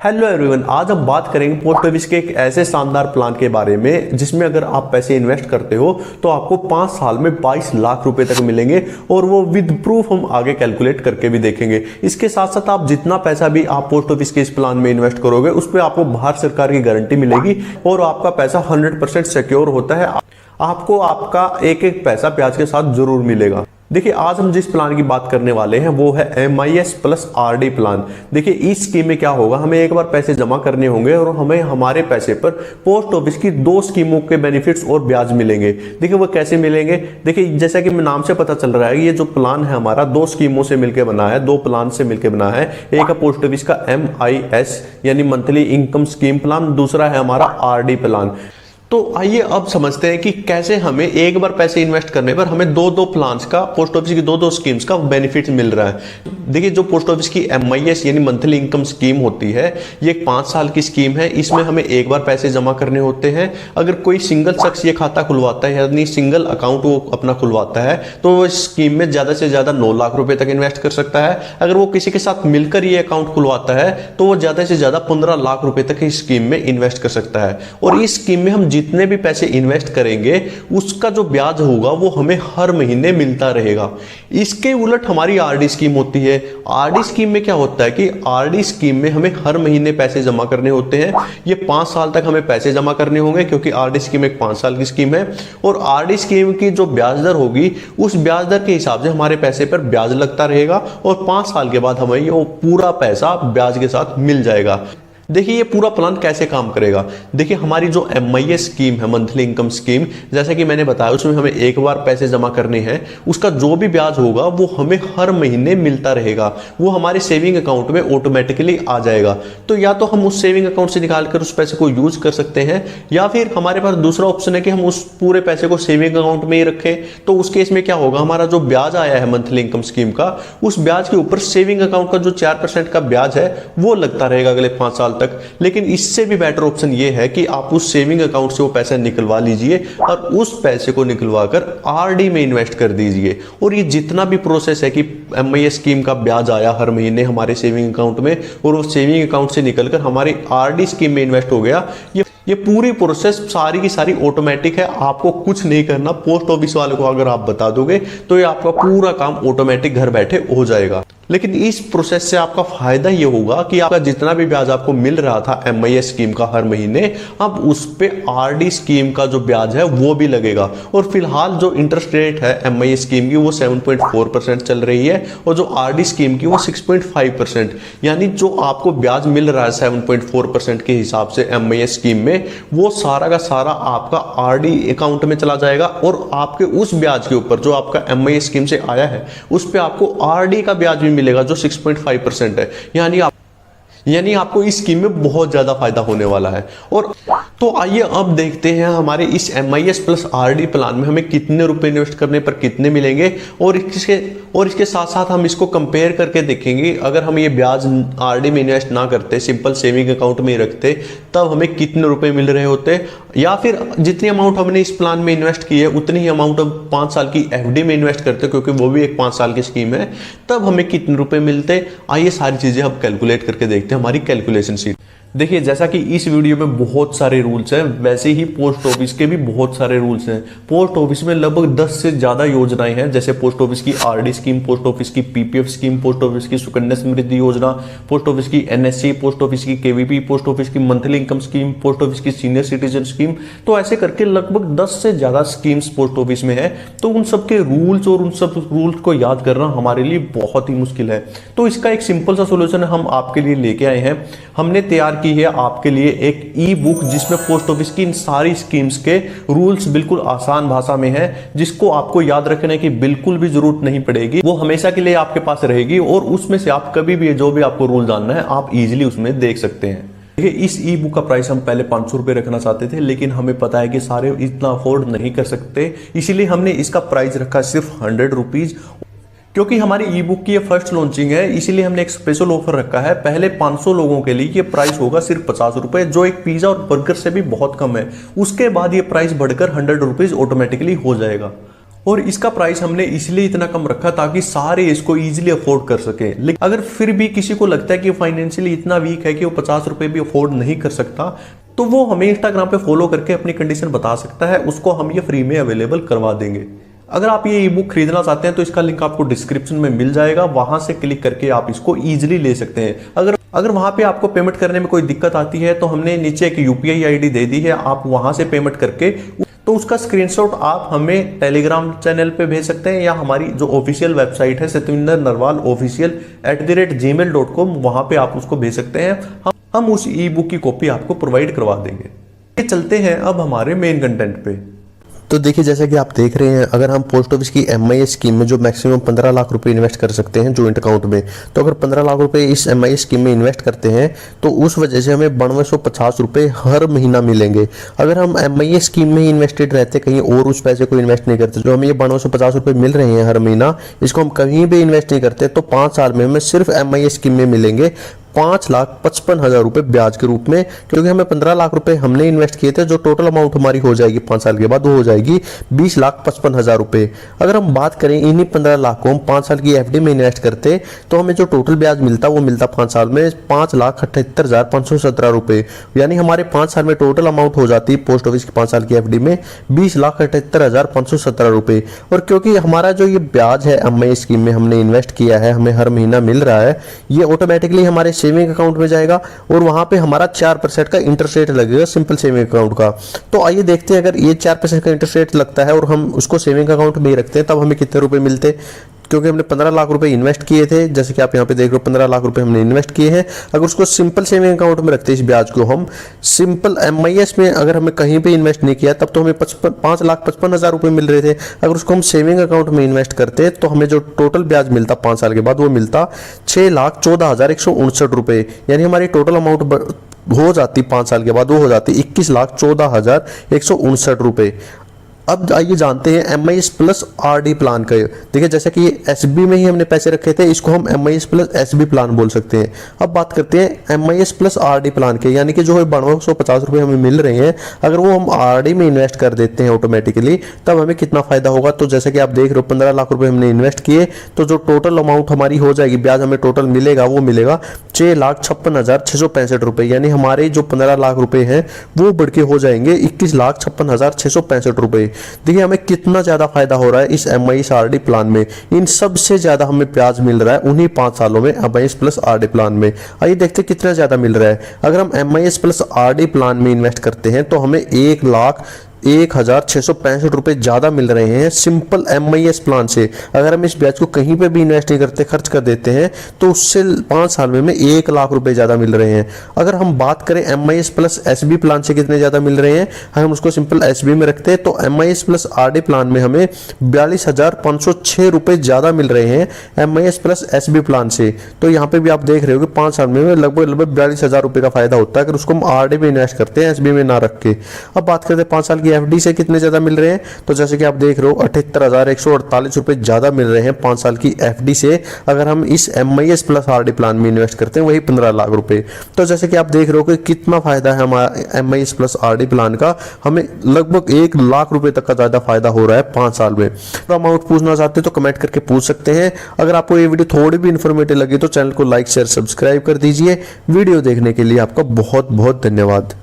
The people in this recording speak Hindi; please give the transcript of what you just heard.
हेलो एवरीवन, आज हम बात करेंगे पोस्ट ऑफिस के एक ऐसे शानदार प्लान के बारे में जिसमें अगर आप पैसे इन्वेस्ट करते हो तो आपको 5 साल में 22 लाख रुपए तक मिलेंगे और वो विद प्रूफ हम आगे कैलकुलेट करके भी देखेंगे। इसके साथ साथ आप जितना पैसा भी आप पोस्ट ऑफिस के इस प्लान में इन्वेस्ट करोगे उस पर आपको भारत सरकार की गारंटी मिलेगी और आपका पैसा 100% सिक्योर होता है। आपको आपका एक एक पैसा ब्याज के साथ जरूर मिलेगा। देखिए, आज हम जिस प्लान की बात करने वाले हैं वो है MIS प्लस RD प्लान। देखिए, इस स्कीम में क्या होगा, हमें एक बार पैसे जमा करने होंगे और हमें हमारे पैसे पर पोस्ट ऑफिस की 2 स्कीमों के बेनिफिट्स और ब्याज मिलेंगे। देखिए, वो कैसे मिलेंगे। देखिए, जैसा कि नाम से पता चल रहा है, ये जो प्लान है हमारा 2 स्कीमों से मिलकर बना है, 2 प्लान से मिलकर बना है। एक है पोस्ट ऑफिस का MIS यानी मंथली इनकम स्कीम प्लान, दूसरा है हमारा RD प्लान। तो आइए अब समझते हैं कि कैसे हमें एक बार पैसे इन्वेस्ट करने पर हमें दो प्लान्स का, पोस्ट ऑफिस की दो स्कीम्स का बेनिफिट मिल रहा है। देखिए, जो पोस्ट ऑफिस की MIS यानी मंथली इनकम स्कीम होती है, ये एक 5 साल की स्कीम है। इसमें हमें एक बार पैसे जमा करने होते हैं। अगर कोई सिंगल शख्स ये खाता खुलवाता है यानी सिंगल अकाउंट वो अपना खुलवाता है तो वो इस स्कीम में ज्यादा से ज्यादा 9 लाख रुपए तक इन्वेस्ट कर सकता है। अगर वो किसी के साथ मिलकर ये अकाउंट खुलवाता है तो वो ज्यादा से ज्यादा 15 लाख रुपए तक इस स्कीम में इन्वेस्ट कर सकता है। और इस स्कीम में हम जितने भी पैसे इन्वेस्ट करेंगे उसका जो ब्याज होगा वो हमें हर महीने मिलता रहेगा। इसके उलट हमारी RD स्कीम होती है। RD स्कीम में क्या होता है कि RD स्कीम में हमें हर महीने पैसे जमा करने होते हैं। ये 5 साल तक हमें पैसे जमा करने होंगे क्योंकि RD स्कीम एक 5 साल की स्कीम है। और RD स्कीम की जो ब्याज दर होगी उस ब्याज दर के हिसाब से हमारे पैसे पर ब्याज लगता रहेगा और 5 साल के बाद हमें ये पूरा पैसा ब्याज के साथ मिल जाएगा। देखिए, ये पूरा प्लान कैसे काम करेगा। देखिए, हमारी जो MIS स्कीम है, मंथली इनकम स्कीम, जैसा कि मैंने बताया, उसमें हमें एक बार पैसे जमा करने हैं। उसका जो भी ब्याज होगा वो हमें हर महीने मिलता रहेगा। वो हमारे सेविंग अकाउंट में ऑटोमेटिकली आ जाएगा। तो या तो हम उस सेविंग अकाउंट से निकालकर उस पैसे को यूज कर सकते हैं या फिर हमारे पास दूसरा ऑप्शन है कि हम उस पूरे पैसे को सेविंग अकाउंट में ही रखें। तो उस केस में क्या होगा, हमारा जो ब्याज आया है मंथली इनकम स्कीम का, उस ब्याज के ऊपर सेविंग अकाउंट का जो 4% का ब्याज है वो लगता रहेगा अगले 5 साल तक। लेकिन इससे भी बेटर ऑप्शन ये है कि आप उस सेविंग अकाउंट से वो पैसा निकलवा लीजिए और उस पैसे को निकलवाकर RD में इन्वेस्ट कर दीजिए। और ये जितना भी प्रोसेस है कि MIS स्कीम का ब्याज आया हर महीने हमारे सेविंग अकाउंट में और वो सेविंग अकाउंट से निकलकर हमारी RD स्कीम में इन्वेस्ट हो गया, ये पूरी प्रोसेस सारी की सारी ऑटोमेटिक है। आपको कुछ नहीं करना। पोस्ट ऑफिस वाले को अगर आप बता दोगे तो ये आपका पूरा काम ऑटोमेटिक घर बैठे हो जाएगा। लेकिन इस प्रोसेस से आपका फायदा ये होगा कि आपका जितना भी ब्याज आपको मिल रहा था MIS स्कीम का हर महीने, अब उस पे RD स्कीम का जो ब्याज है वो भी लगेगा। और फिलहाल जो इंटरेस्ट रेट है MIS स्कीम की वो 7.4% चल रही है और जो RD स्कीम की वो 6.5%। यानी जो आपको ब्याज मिल रहा है 7.4% के हिसाब से MIS स्कीम में, वो सारा का सारा आपका RD अकाउंट में चला जाएगा और आपके उस ब्याज के ऊपर जो आपका MIS स्कीम से आया है उस पे आपको RD का ब्याज भी मिलेगा जो 6.5% है। यानी आपको इस स्कीम में बहुत ज्यादा फायदा होने वाला है। और तो आइए अब देखते हैं हमारे इस MIS प्लस RD प्लान में हमें कितने रुपए इन्वेस्ट करने पर कितने मिलेंगे और इसके साथ साथ हम इसको कंपेयर करके देखेंगे। अगर हम ये ब्याज RD में इन्वेस्ट ना करते, सिंपल सेविंग अकाउंट में ही रखते, तब हमें कितने रुपए मिल रहे होते, या फिर जितनी अमाउंट हमने इस प्लान में इन्वेस्ट की है उतनी ही अमाउंट हम 5 साल की FD में इन्वेस्ट करते क्योंकि वो भी एक 5 साल की स्कीम है, तब हमें कितने रुपए मिलते। आइए सारी चीजें हम कैलकुलेट करके देखते हैं हमारी कैलकुलेशन शीट। देखिए, जैसा कि इस वीडियो में बहुत सारे रूल्स हैं, वैसे ही पोस्ट ऑफिस के भी बहुत सारे रूल्स हैं। पोस्ट ऑफिस में लगभग 10 से ज्यादा योजनाएं हैं, जैसे पोस्ट ऑफिस की RD स्कीम, पोस्ट ऑफिस की PPF स्कीम, पोस्ट ऑफिस की सुकन्या समृद्धि योजना, पोस्ट ऑफिस की NSC, पोस्ट ऑफिस की KVP, पोस्ट ऑफिस की monthly income scheme, post office की सीनियर सिटीजन स्कीम। तो ऐसे करके लगभग 10 से ज्यादा स्कीम्स पोस्ट ऑफिस में है। तो उन सबके रूल्स और उन सब रूल्स को याद करना हमारे लिए बहुत ही मुश्किल है। तो इसका एक सिंपल सा सोल्यूशन हम आपके लिए लेके आए हैं। हमने तैयार की है आपके लिए एक ई-बुक जिसमें पोस्ट ऑफिस की इन सारी स्कीम्स के रूल्स बिल्कुल आसान भाषा में है, जिसको आपको याद रखने की बिल्कुल भी जरूरत नहीं पड़ेगी। वो हमेशा के लिए आपके पास रहेगी और उसमें से आप कभी भी जो भी आपको रूल जानना है आप इजीली उसमें देख सकते हैं। देखिए, इस ई बुक का प्राइस हम पहले 500 रुपए रखना चाहते थे, लेकिन हमें पता है कि सारे इतना अफोर्ड नहीं कर सकते, इसीलिए हमने इसका प्राइस रखा सिर्फ 100 रुपीज। क्योंकि हमारी ई बुक की ये फर्स्ट लॉन्चिंग है, इसीलिए हमने एक स्पेशल ऑफर रखा है। पहले 500 लोगों के लिए ये प्राइस होगा सिर्फ 50 रुपए, जो एक पिज्जा और बर्गर से भी बहुत कम है। उसके बाद ये प्राइस बढ़कर 100 रुपीज ऑटोमेटिकली हो जाएगा। और इसका प्राइस हमने इसलिए इतना कम रखा ताकि सारे इसको इजीली अफोर्ड कर सके। लेकिन अगर फिर भी किसी को लगता है कि फाइनेंशियली इतना वीक है कि वो 50 रुपए भी अफोर्ड नहीं कर सकता, तो वो हमें इंस्टाग्राम पे फॉलो करके अपनी कंडीशन बता सकता है, उसको हम ये फ्री में अवेलेबल करवा देंगे। अगर आप ये ई बुक खरीदना चाहते हैं तो इसका लिंक आपको डिस्क्रिप्शन में मिल जाएगा, वहां से क्लिक करके आप इसको इजीली ले सकते हैं। अगर वहां पे आपको पेमेंट करने में कोई दिक्कत आती है तो हमने नीचे एक यूपीआई आईडी दे दी है, आप वहां से पेमेंट करके तो उसका स्क्रीनशॉट आप हमें टेलीग्राम चैनल पे भेज सकते हैं या हमारी जो ऑफिशियल वेबसाइट है सतविंदर नरवाल ऑफिशियल @gmail.com, वहां पे आप उसको भेज सकते हैं। हम उस ई बुक की कॉपी आपको प्रोवाइड करवा देंगे। चलते हैं अब हमारे मेन कंटेंट पे। तो देखिए, जैसा कि आप देख रहे हैं, अगर हम पोस्ट ऑफिस की MIS स्कीम में जो मैक्सिमम 15 लाख रुपए इन्वेस्ट कर सकते हैं जॉइंट अकाउंट में, तो अगर 15 लाख रुपए इस MIS स्कीम में इन्वेस्ट करते हैं तो उस वजह से हमें 9250 रुपए हर महीना मिलेंगे। अगर हम MIS स्कीम में ही इन्वेस्टेड रहते, कहीं और उस पैसे को इन्वेस्ट नहीं करते, जो हमें ये 9250 रुपए मिल रहे हैं हर महीना, इसको हम कहीं भी इन्वेस्ट नहीं करते, तो 5 साल में हमें सिर्फ MIS स्कीम में मिलेंगे 5,55,000 रुपए ब्याज के रूप में। क्योंकि हमें 15 लाख रुपए हमने इन्वेस्ट किए थे, जो टोटल अमाउंट हमारी हो जाएगी 5 साल के बाद वो हो जाएगी 20,55,000 रुपए। अगर हम बात करें इन्हीं 15 लाख को हम 5 साल की FD में इन्वेस्ट करते तो हमें जो टोटल ब्याज मिलता वो मिलता 5 साल में 5,78,517 रुपए। यानी हमारे 5 साल में टोटल अमाउंट हो जाती है पोस्ट ऑफिस की 5 साल की FD में 20,78,517 रुपए। और क्योंकि हमारा जो ये ब्याज है MIS स्कीम में हमने इन्वेस्ट किया है, हमें हर महीना मिल रहा है, ये ऑटोमेटिकली हमारे सेविंग अकाउंट में जाएगा और वहां पे हमारा 4% का इंटरेस्ट रेट लगेगा सिंपल सेविंग अकाउंट का। तो आइए देखते हैं, अगर ये 4% का इंटरेस्ट रेट लगता है और हम उसको सेविंग अकाउंट में ही रखते हैं तब हमें कितने रुपए मिलते। क्योंकि हमने 15 लाख रुपए इन्वेस्ट किए थे, जैसे कि आप यहाँ पे देख रहे हो 15 लाख रुपए हमने इन्वेस्ट किए हैं। अगर उसको सिंपल सेविंग अकाउंट में रखते हैं, इस ब्याज को हम सिंपल MIS में अगर हमें कहीं पे इन्वेस्ट नहीं किया तब तो हमें 5,55,000 रुपए मिल रहे थे। अगर उसको हम सेविंग अकाउंट में इन्वेस्ट करते तो हमें जो टोटल ब्याज मिलता 5 साल के बाद वो मिलता 6,14,159 रुपए। यानी हमारी टोटल अमाउंट हो जाती 5 साल के बाद वो हो जाती 21,14,159 रुपए। अब आइए जानते हैं MIS प्लस RD प्लान का। देखिए, जैसे कि ये SB में ही हमने पैसे रखे थे, इसको हम MIS प्लस SB प्लान बोल सकते हैं। अब बात करते हैं MIS प्लस RD प्लान के, यानी कि जो 9250 रुपए हमें मिल रहे हैं, अगर वो हम RD में इन्वेस्ट कर देते हैं ऑटोमेटिकली तब हमें कितना फायदा होगा। तो जैसे कि आप देख रहे हो 15 लाख रुपए हमने इन्वेस्ट किए, तो जो टोटल अमाउंट हमारी हो जाएगी, ब्याज हमें टोटल मिलेगा वो मिलेगा 6,56,665 रुपए। यानी हमारे जो 15 लाख रुपए हैं वो बढ़ के हो जाएंगे 21,56,665 रुपए। देखिए हमें कितना ज्यादा फायदा हो रहा है इस MIS RD प्लान में। इन सबसे ज्यादा हमें ब्याज मिल रहा है उन्हीं 5 सालों में MIS प्लस RD प्लान में। आइए देखते हैं कितना ज्यादा मिल रहा है। अगर हम MIS प्लस RD प्लान में इन्वेस्ट करते हैं तो हमें 1,01,665 रुपए ज्यादा मिल रहे हैं सिंपल MIS प्लान से। अगर हम इस ब्याज को कहीं पे भी इन्वेस्ट नहीं करते, खर्च कर देते हैं, तो उससे 5 साल में हमें 1 लाख रुपए ज्यादा मिल रहे हैं। अगर हम बात करें MIS प्लस SB प्लान से कितने ज्यादा मिल रहे हैं, हम उसको सिंपल SB में रखते हैं तो MIS प्लस RD प्लान में हमें 42,506 रुपए ज्यादा मिल रहे हैं MIS प्लस SB प्लान से। तो यहाँ पे भी आप देख रहे हो कि 5 साल में लगभग 42,000 रुपए का फायदा होता है अगर उसको हम RD में इन्वेस्ट करते हैं, SB में ना रख के। अब बात करते हैं 5 साल की FD से कितने ज्यादा मिल रहे हैं, तो जैसे कि आप देख रहे हो 78,148 रुपए ज्यादा मिल रहे हैं 5 साल की FD से अगर हम इस MIS प्लस RD प्लान में इन्वेस्ट करते हैं, वही 15 लाख रुपए। तो जैसे कि आप देख रहे हो कि कितना फायदा है हमारा MIS प्लस RD प्लान का, हमें लगभग 1 लाख रुपए तक का ज्यादा फायदा हो रहा है 5 साल में। तो अमाउंट पूछना चाहते हैं तो कमेंट करके पूछ सकते हैं। अगर आपको ये वीडियो थोड़ी भी इंफॉर्मेटिव लगी तो चैनल को लाइक शेयर सब्सक्राइब कर दीजिए। वीडियो देखने के लिए आपका बहुत बहुत धन्यवाद।